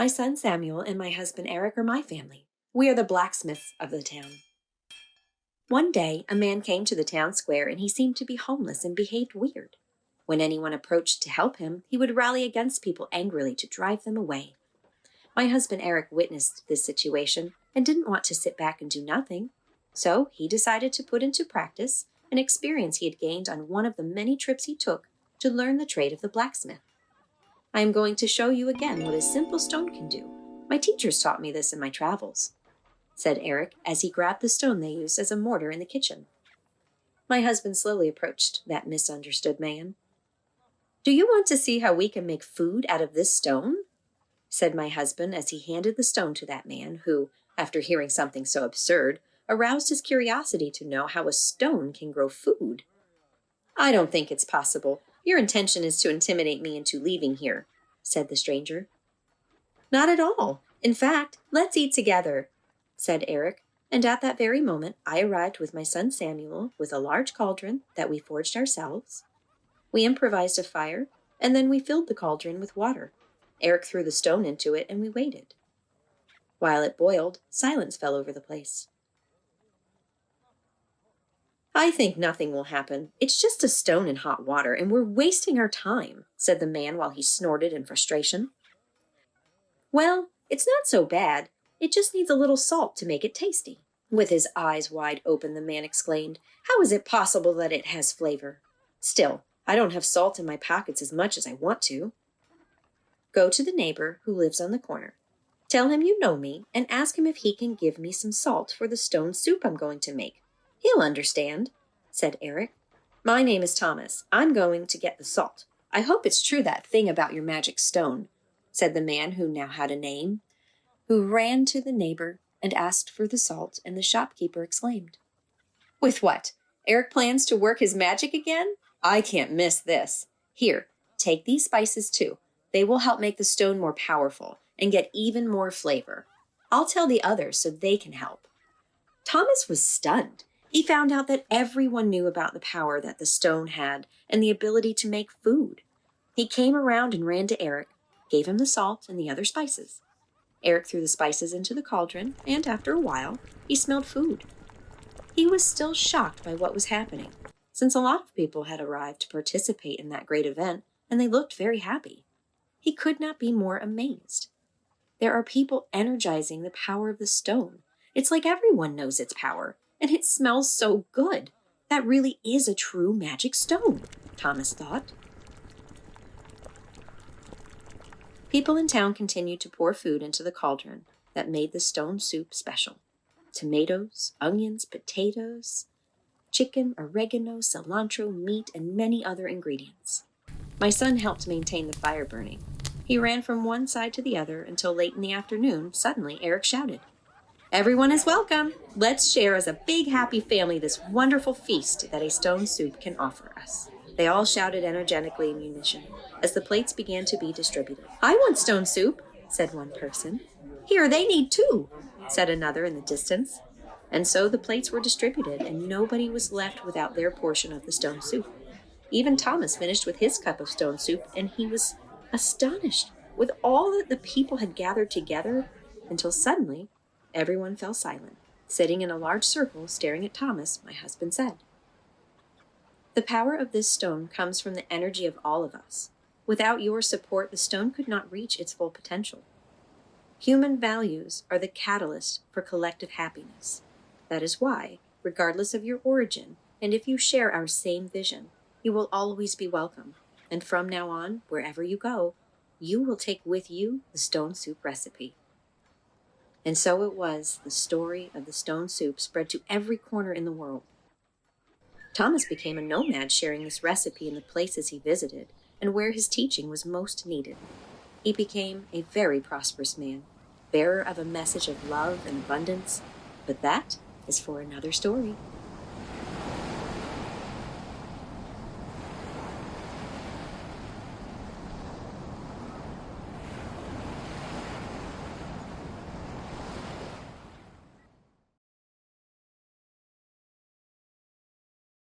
My son Samuel and my husband Eric are my family. We are the blacksmiths of the town. One day, a man came to the town square and he seemed to be homeless and behaved weird. When anyone approached to help him, he would rally against people angrily to drive them away. My husband Eric witnessed this situation and didn't want to sit back and do nothing. So he decided to put into practice an experience he had gained on one of the many trips he took to learn the trade of the blacksmith. I am going to show you again what a simple stone can do. My teachers taught me this in my travels, said Eric as he grabbed the stone they used as a mortar in the kitchen. My husband slowly approached that misunderstood man. Do you want to see how we can make food out of this stone? Said my husband as he handed the stone to that man who, after hearing something so absurd, aroused his curiosity to know how a stone can grow food. I don't think it's possible. Your intention is to intimidate me into leaving here, said the stranger. Not at all. In fact, let's eat together, said Eric, and at that very moment I arrived with my son Samuel with a large cauldron that we forged ourselves. We improvised a fire, and then we filled the cauldron with water. Eric threw the stone into it, and we waited. While it boiled, silence fell over the place. I think nothing will happen. It's just a stone in hot water, and we're wasting our time, said the man while he snorted in frustration. Well, it's not so bad. It just needs a little salt to make it tasty. With his eyes wide open, the man exclaimed, How is it possible that it has flavor? Still, I don't have salt in my pockets as much as I want to. Go to the neighbor who lives on the corner. Tell him you know me and ask him if he can give me some salt for the stone soup I'm going to make. He'll understand, said Eric. My name is Thomas. I'm going to get the salt. I hope it's true that thing about your magic stone, said the man who now had a name, who ran to the neighbor and asked for the salt, and the shopkeeper exclaimed, With what? Eric plans to work his magic again? I can't miss this. Here, take these spices too. They will help make the stone more powerful and get even more flavor. I'll tell the others so they can help. Thomas was stunned. He found out that everyone knew about the power that the stone had and the ability to make food. He came around and ran to Eric, gave him the salt and the other spices. Eric threw the spices into the cauldron, and after a while, he smelled food. He was still shocked by what was happening, since a lot of people had arrived to participate in that great event, and they looked very happy. He could not be more amazed. There are people energizing the power of the stone. It's like everyone knows its power, and it smells so good. That really is a true magic stone, Thomas thought. People in town continued to pour food into the cauldron that made the stone soup special. Tomatoes, onions, potatoes, chicken, oregano, cilantro, meat, and many other ingredients. My son helped maintain the fire burning. He ran from one side to the other until late in the afternoon. Suddenly, Eric shouted, Everyone is welcome. Let's share as a big happy family this wonderful feast that a stone soup can offer us. They all shouted energetically in unison as the plates began to be distributed. I want stone soup, said one person. Here, they need too, said another in the distance. And so the plates were distributed, and nobody was left without their portion of the stone soup. Even Thomas finished with his cup of stone soup, and he was astonished with all that the people had gathered together until suddenly everyone fell silent. Sitting in a large circle, staring at Thomas, my husband said, The power of this stone comes from the energy of all of us. Without your support, the stone could not reach its full potential. Human values are the catalyst for collective happiness. That is why, regardless of your origin, and if you share our same vision, you will always be welcome. And from now on, wherever you go, you will take with you the stone soup recipe. And so it was, the story of the stone soup spread to every corner in the world. Thomas became a nomad, sharing this recipe in the places he visited and where his teaching was most needed. He became a very prosperous man, bearer of a message of love and abundance, but that is for another story.